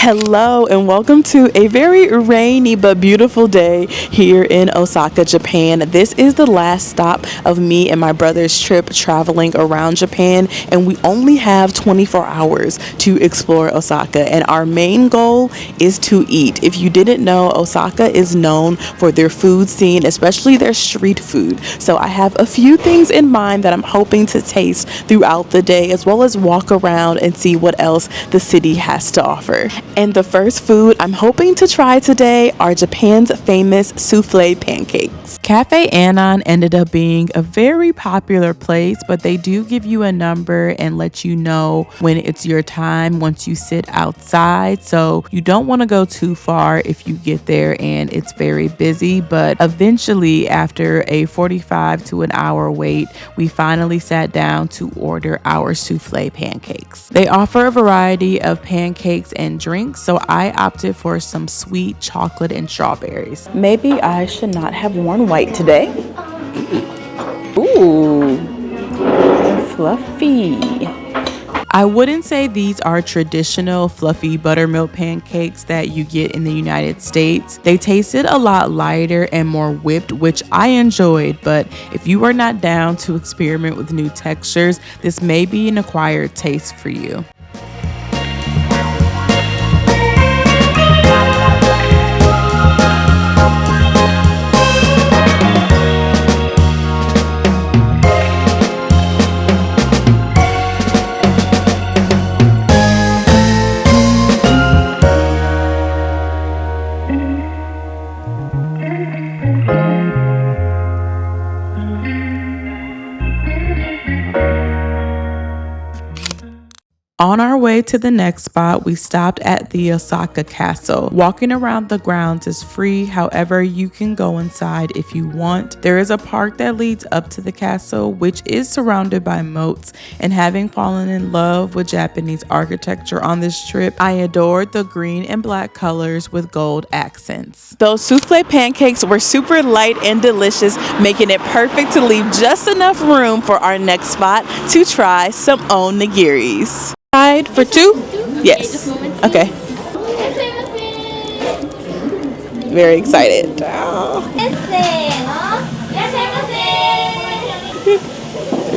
Hello and welcome to a very rainy but beautiful day here in Osaka, Japan. This is the last stop of me and my brother's trip traveling around Japan, and we only have 24 hours to explore Osaka, and our main goal is to eat. If you didn't know, Osaka is known for their food scene, especially their street food. So I have a few things in mind that I'm hoping to taste throughout the day, as well as walk around and see what else the city has to offer. And the first food I'm hoping to try today are Japan's famous souffle pancakes. Cafe Anon ended up being a very popular place, but they do give you a number and let you know when it's your time once you sit outside. So you don't want to go too far if you get there and it's very busy. But eventually, after a 45 to an hour wait, we finally sat down to order our souffle pancakes. They offer a variety of pancakes and drinks, so I opted for some sweet chocolate and strawberries. Maybe I should not have worn white today. Ooh, fluffy. I wouldn't say these are traditional fluffy buttermilk pancakes that you get in the United States. They tasted a lot lighter and more whipped, which I enjoyed, but if you are not down to experiment with new textures, this may be an acquired taste for you. On our way to the next spot, we stopped at the Osaka Castle. Walking around the grounds is free, however, you can go inside if you want. There is a park that leads up to the castle, which is surrounded by moats, and having fallen in love with Japanese architecture on this trip, I adored the green and black colors with gold accents. Those souffle pancakes were super light and delicious, making it perfect to leave just enough room for our next spot to try some onigiris. For two? Yes. Okay. Very excited. They're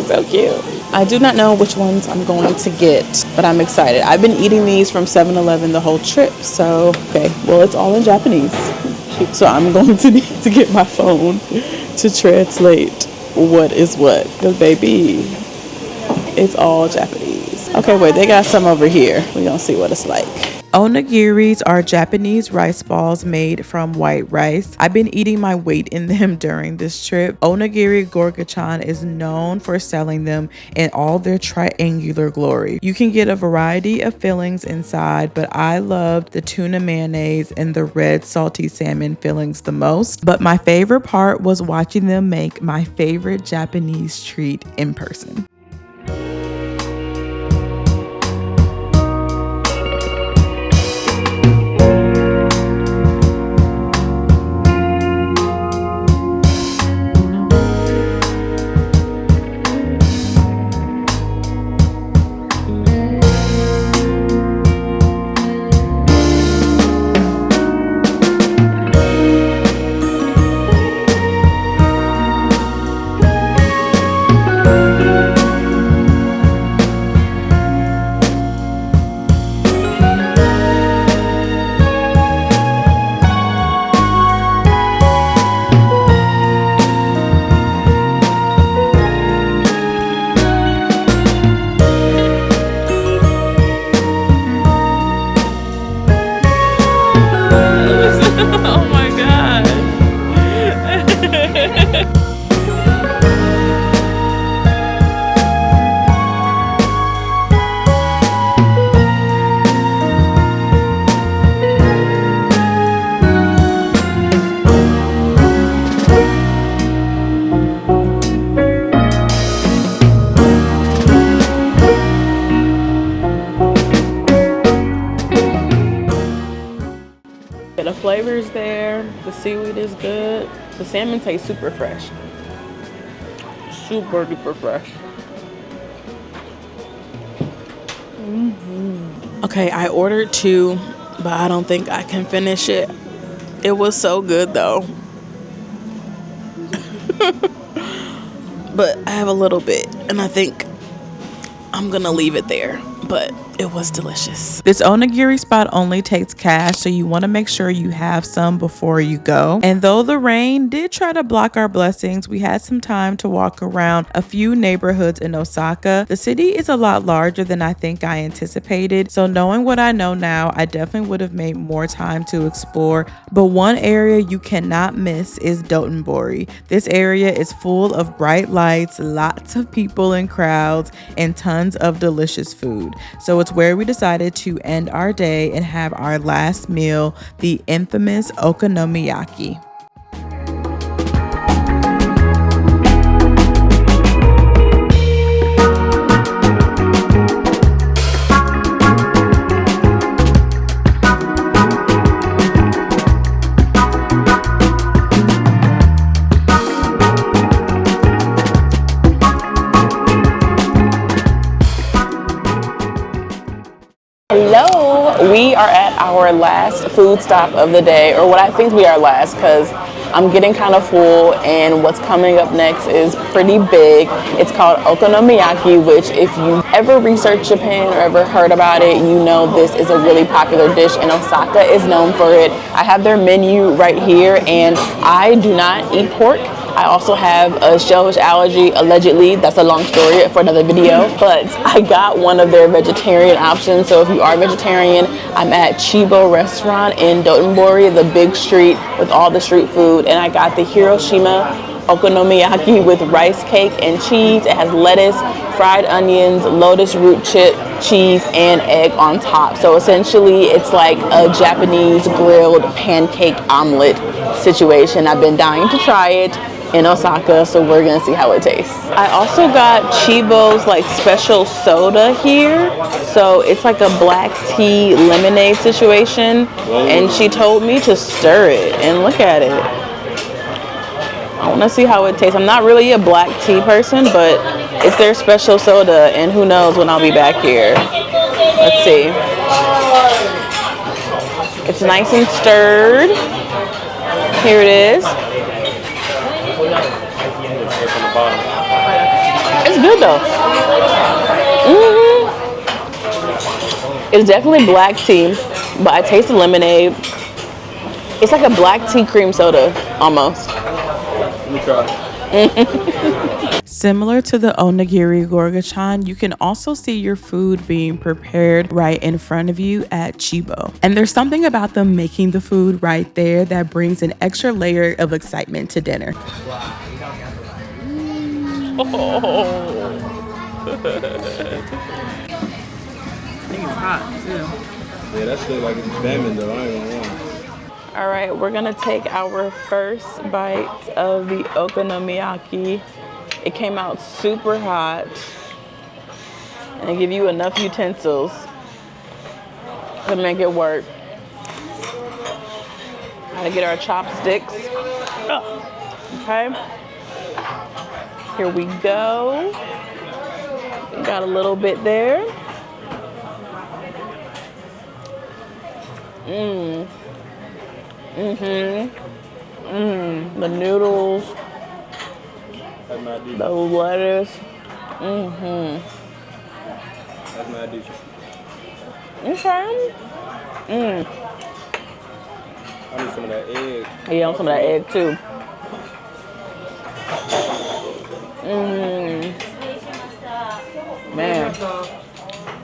so cute. I do not know which ones I'm going to get, but I'm excited. I've been eating these from 7-Eleven the whole trip, so okay. Well, it's all in Japanese, so I'm going to need to get my phone to translate what is what, because baby, it's all Japanese. Okay, wait, they got some over here. We're gonna see what it's like. Onigiris are Japanese rice balls made from white rice. I've been eating my weight in them during this trip. Onigiri Gorgachan is known for selling them in all their triangular glory. You can get a variety of fillings inside, but I loved the tuna mayonnaise and the red salty salmon fillings the most. But my favorite part was watching them make my favorite Japanese treat in person. The flavor's there, the seaweed is good, the salmon tastes super fresh. Super duper fresh. Okay, I ordered two but I don't think I can finish it. It was so good though. But I have a little bit, and I think I'm gonna leave it there. But it was delicious. This onigiri spot only takes cash, so you want to make sure you have some before you go. And though the rain did try to block our blessings, we had some time to walk around a few neighborhoods in Osaka. The city is a lot larger than I think I anticipated, so knowing what I know now, I definitely would have made more time to explore. But one area you cannot miss is Dotonbori. This area is full of bright lights, lots of people and crowds, and tons of delicious food. So it's where we decided to end our day and have our last meal, the infamous Okonomiyaki. Hello, we are at our last food stop of the day, or what I think we are last, because I'm getting kind of full, and what's coming up next is pretty big. It's called Okonomiyaki, which if you ever researched Japan or ever heard about it, you know this is a really popular dish, and Osaka is known for it. I have their menu right here, and I do not eat pork. I also have a shellfish allergy, allegedly. That's a long story for another video. But I got one of their vegetarian options. So if you are vegetarian, I'm at Chibo restaurant in Dotonbori, the big street with all the street food. And I got the Hiroshima Okonomiyaki with rice cake and cheese. It has lettuce, fried onions, lotus root chip, cheese, and egg on top. So essentially, it's like a Japanese grilled pancake omelet situation. I've been dying to try it in Osaka, so we're gonna see how it tastes. I also got Chibo's like special soda here. So it's like a black tea lemonade situation. And she told me to stir it, and look at it. I wanna see how it tastes. I'm not really a black tea person, but it's their special soda, and who knows when I'll be back here. Let's see. It's nice and stirred. Here it is. It's good though. It's definitely black tea, but I taste the lemonade. It's like a black tea cream soda almost. Let me try. Similar to the onigiri gorgachan, you can also see your food being prepared right in front of you at Chibo. And there's something about them making the food right there that brings an extra layer of excitement to dinner. Oh. I think it's hot too. Yeah, that shit like it's salmon though, I ain't gonna lie. All right, we're gonna take our first bite of the Okonomiyaki. It came out super hot, and they give you enough utensils to make it work. Gotta get our chopsticks. Okay, here we go. We got a little bit there. The noodles, the lettuce. That's my dish. Okay. I need some of that egg. Yeah, I want some of that egg too. Man,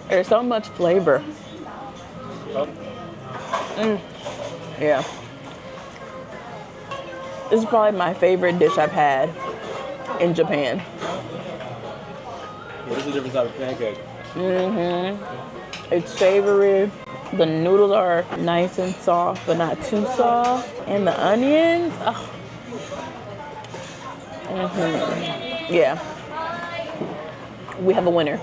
there's so much flavor. Yeah. This is probably my favorite dish I've had in Japan. What is the different type of pancake? It's savory. The noodles are nice and soft, but not too soft. And the onions, oh. Yeah. We have a winner.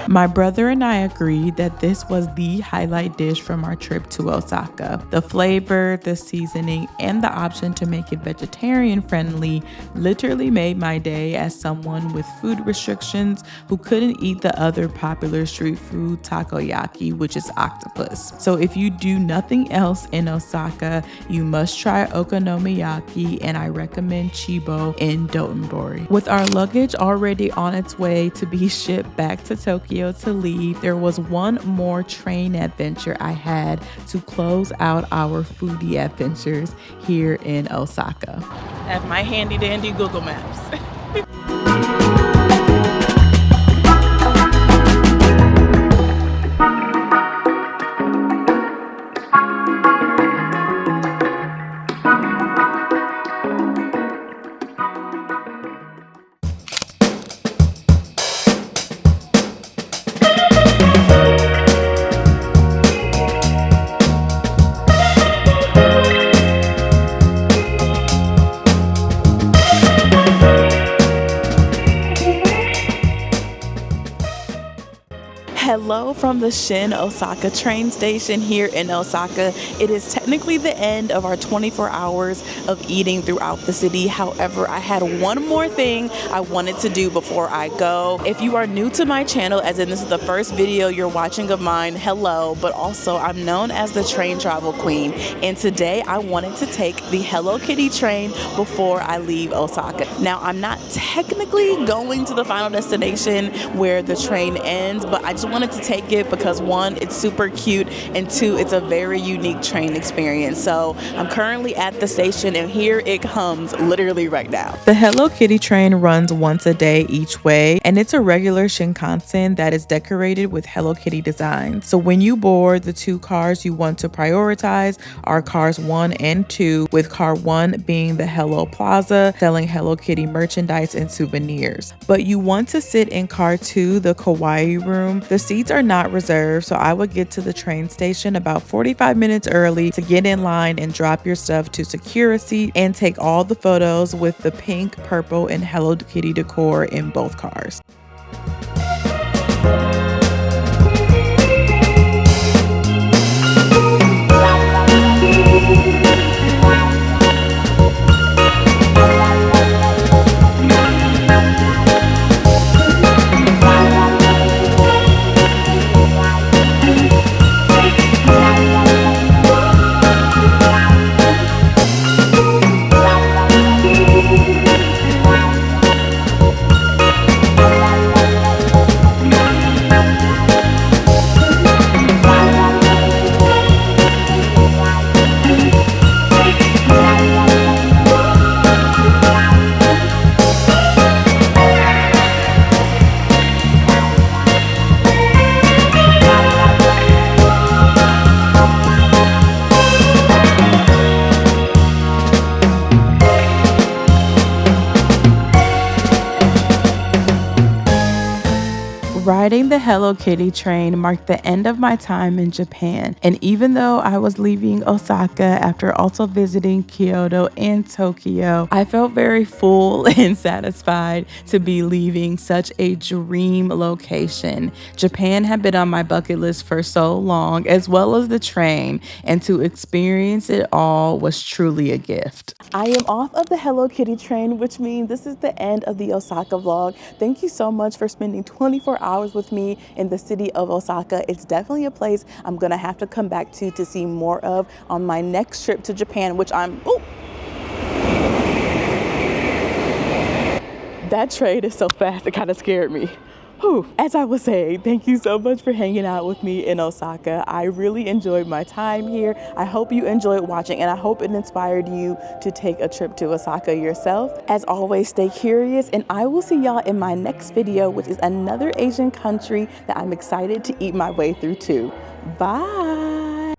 My brother and I agreed that this was the highlight dish from our trip to Osaka. The flavor, the seasoning, and the option to make it vegetarian friendly literally made my day as someone with food restrictions who couldn't eat the other popular street food, takoyaki, which is octopus. So if you do nothing else in Osaka, you must try Okonomiyaki, and I recommend Chibo in Dotonbori. With our luggage already on its way to be shipped back to Tokyo to leave, there was one more train adventure I had to close out our foodie adventures here in Osaka. I have my handy dandy Google Maps. Hello from the Shin Osaka train station here in Osaka. It is technically the end of our 24 hours of eating throughout the city. However, I had one more thing I wanted to do before I go. If you are new to my channel, as in this is the first video you're watching of mine, hello, but also I'm known as the train travel queen. And today I wanted to take the Hello Kitty train before I leave Osaka. Now, I'm not technically going to the final destination where the train ends, but I just wanted to take it because one, it's super cute, and two, it's a very unique train experience. So I'm currently at the station and here it comes literally right now. The Hello Kitty train runs once a day each way, and it's a regular Shinkansen that is decorated with Hello Kitty designs. So when you board, the two cars you want to prioritize are cars 1 and 2, with car 1 being the Hello Plaza, selling Hello Kitty merchandise and souvenirs. But you want to sit in car 2, the Kawaii room. The seats are not reserved, so I would get to the train station about 45 minutes early to get in line and drop your stuff to secure a seat and take all the photos with the pink, purple, and Hello Kitty decor in both cars. Riding the Hello Kitty train marked the end of my time in Japan, and even though I was leaving Osaka after also visiting Kyoto and Tokyo, I felt very full and satisfied to be leaving such a dream location. Japan had been on my bucket list for so long, as well as the train, and to experience it all was truly a gift. I am off of the Hello Kitty train, which means this is the end of the Osaka vlog. Thank you so much for spending 24 hours with me in the city of Osaka. It's definitely a place I'm gonna have to come back to see more of on my next trip to Japan, which that train is so fast, it kind of scared me. As I was saying, thank you so much for hanging out with me in Osaka. I really enjoyed my time here. I hope you enjoyed watching, and I hope it inspired you to take a trip to Osaka yourself. As always, stay curious, and I will see y'all in my next video, which is another Asian country that I'm excited to eat my way through too. Bye!